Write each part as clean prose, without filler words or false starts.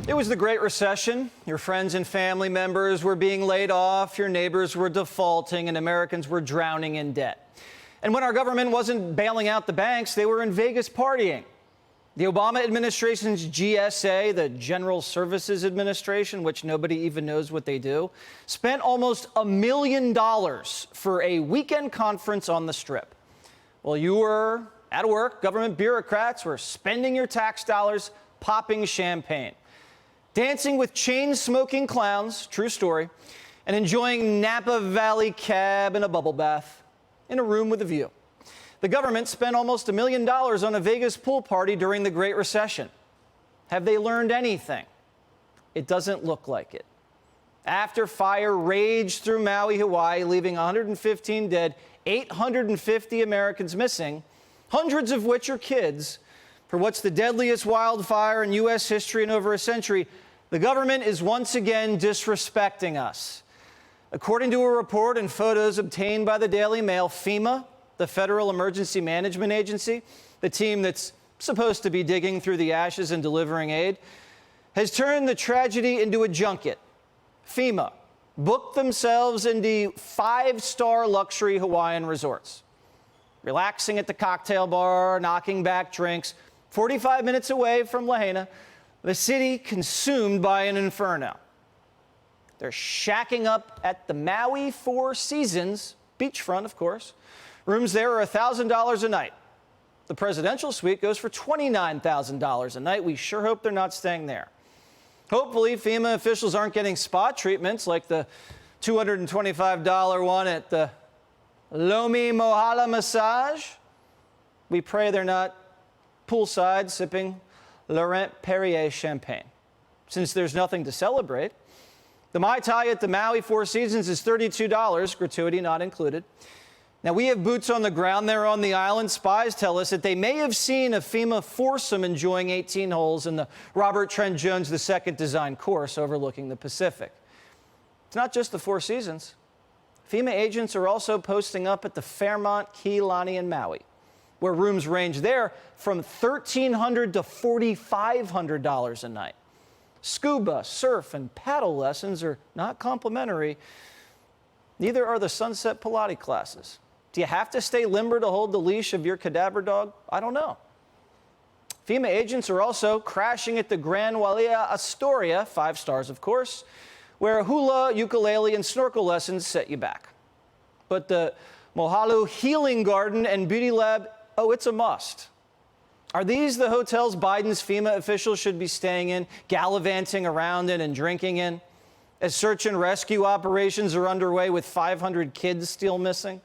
It was the Great Recession. Your friends and family members were being laid off, your neighbors were defaulting, and Americans were drowning in debt. And when our government wasn't bailing out the banks, they were in Vegas partying. The Obama administration's GSA, the General Services Administration, which nobody even knows what they do, spent almost $1 million for a weekend conference on the Strip. While you were at work, government bureaucrats were spending your tax dollars, popping champagne, dancing with chain-smoking clowns, true story, and enjoying Napa Valley cab and a bubble bath in a room with a view. The government spent almost $1 million on a Vegas pool party during the Great Recession. Have they learned anything? It doesn't look like it. After fire raged through Maui, Hawaii, leaving 115 dead, 850 Americans missing, hundreds of which are kids, for what's the deadliest wildfire in U.S. history in over a century, the government is once again disrespecting us. According to a report and photos obtained by the Daily Mail, FEMA, the Federal Emergency Management Agency, the team that's supposed to be digging through the ashes and delivering aid, has turned the tragedy into a junket. FEMA booked themselves into five-star luxury Hawaiian resorts, relaxing at the cocktail bar, knocking back drinks, 45 minutes away from Lahaina, the city consumed by an inferno. They're shacking up at the Maui Four Seasons, beachfront, of course. Rooms there are $1,000 a night. The presidential suite goes for $29,000 a night. We sure hope they're not staying there. Hopefully, FEMA officials aren't getting spa treatments like the $225 one at the Lomi Mohala Massage. We pray they're not poolside sipping Laurent Perrier champagne. Since there's nothing to celebrate, the Mai Tai at the Maui Four Seasons is $32, gratuity not included. Now, we have boots on the ground there on the island. Spies tell us that they may have seen a FEMA foursome enjoying 18 holes in the Robert Trent Jones II design course overlooking the Pacific. It's not just the Four Seasons. FEMA agents are also posting up at the Fairmont Kea Lani in Maui, where rooms range there from $1,300 to $4,500 a night. Scuba, surf, and paddle lessons are not complimentary. Neither are the sunset Pilates classes. Do you have to stay limber to hold the leash of your cadaver dog? I don't know. FEMA agents are also crashing at the Grand Wailea Astoria, 5 stars of course, where hula, ukulele, and snorkel lessons set you back. But the Mohalu Healing Garden and Beauty Lab, oh, it's a must. Are these the hotels Biden's FEMA officials should be staying in, gallivanting around in, and drinking in, as search and rescue operations are underway with 500 kids still missing?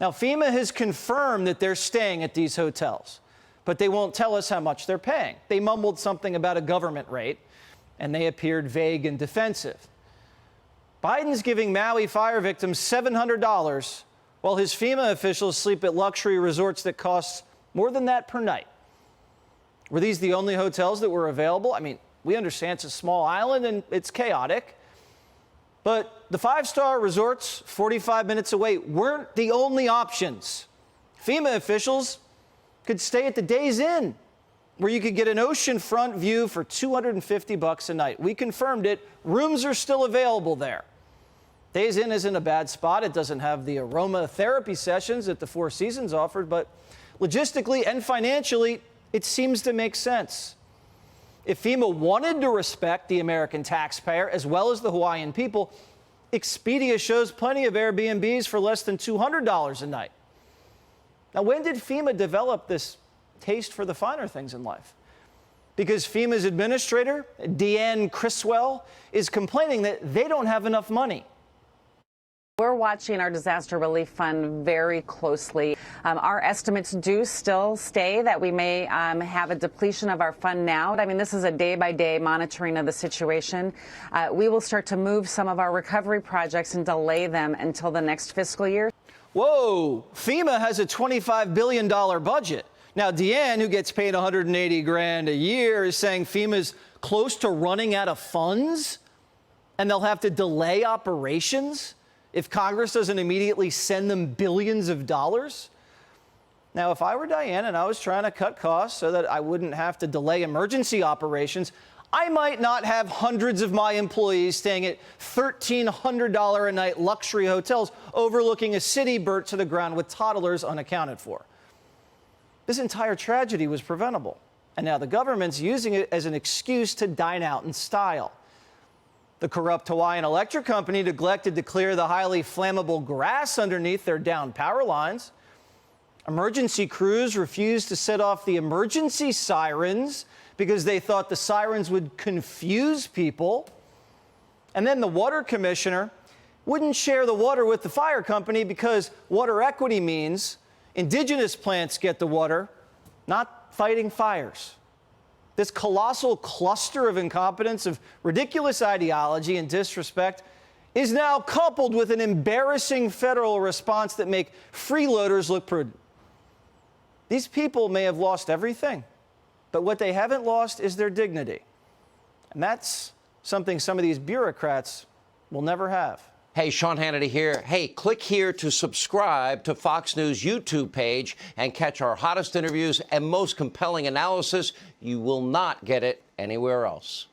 Now, FEMA has confirmed that they're staying at these hotels, but they won't tell us how much they're paying. They mumbled something about a government rate, and they appeared vague and defensive. Biden's giving Maui fire victims $700, while his FEMA officials sleep at luxury resorts that cost more than that per night. Were these the only hotels that were available? I mean, we understand it's a small island and it's chaotic, but the 5-star resorts 45 minutes away weren't the only options. FEMA officials could stay at the Days Inn, where you could get an oceanfront view for $250 a night. We confirmed it. Rooms are still available there. Days Inn isn't a bad spot. It doesn't have the aromatherapy sessions that the Four Seasons offered, but logistically and financially, it seems to make sense. If FEMA wanted to respect the American taxpayer as well as the Hawaiian people, Expedia shows plenty of Airbnbs for less than $200 a night. Now, when did FEMA develop this taste for the finer things in life? Because FEMA's administrator, Deanne Criswell, is complaining that they don't have enough money. We're watching our disaster relief fund very closely. Our estimates do still stay that we may have a depletion of our fund now. I mean, this is a day-by-day monitoring of the situation. We will start to move some of our recovery projects and delay them until the next fiscal year. Whoa, FEMA has a $25 billion budget. Now, Deanne, who gets paid $180 grand a year, is saying FEMA's close to running out of funds and they'll have to delay operations if Congress doesn't immediately send them billions of dollars. Now, if I were Diane and I was trying to cut costs so that I wouldn't have to delay emergency operations, I might not have hundreds of my employees staying at $1,300 a night luxury hotels overlooking a city burnt to the ground with toddlers unaccounted for. This entire tragedy was preventable, and now the government's using it as an excuse to dine out in style. The corrupt Hawaiian Electric Company neglected to clear the highly flammable grass underneath their downed power lines. Emergency crews refused to set off the emergency sirens because they thought the sirens would confuse people. And then the water commissioner wouldn't share the water with the fire company because water equity means indigenous plants get the water, not fighting fires. This colossal cluster of incompetence, of ridiculous ideology and disrespect is now coupled with an embarrassing federal response that make freeloaders look prudent. These people may have lost everything, but what they haven't lost is their dignity. And that's something some of these bureaucrats will never have. Hey, Sean Hannity here. Hey, click here to subscribe to Fox News YouTube page and catch our hottest interviews and most compelling analysis. You will not get it anywhere else.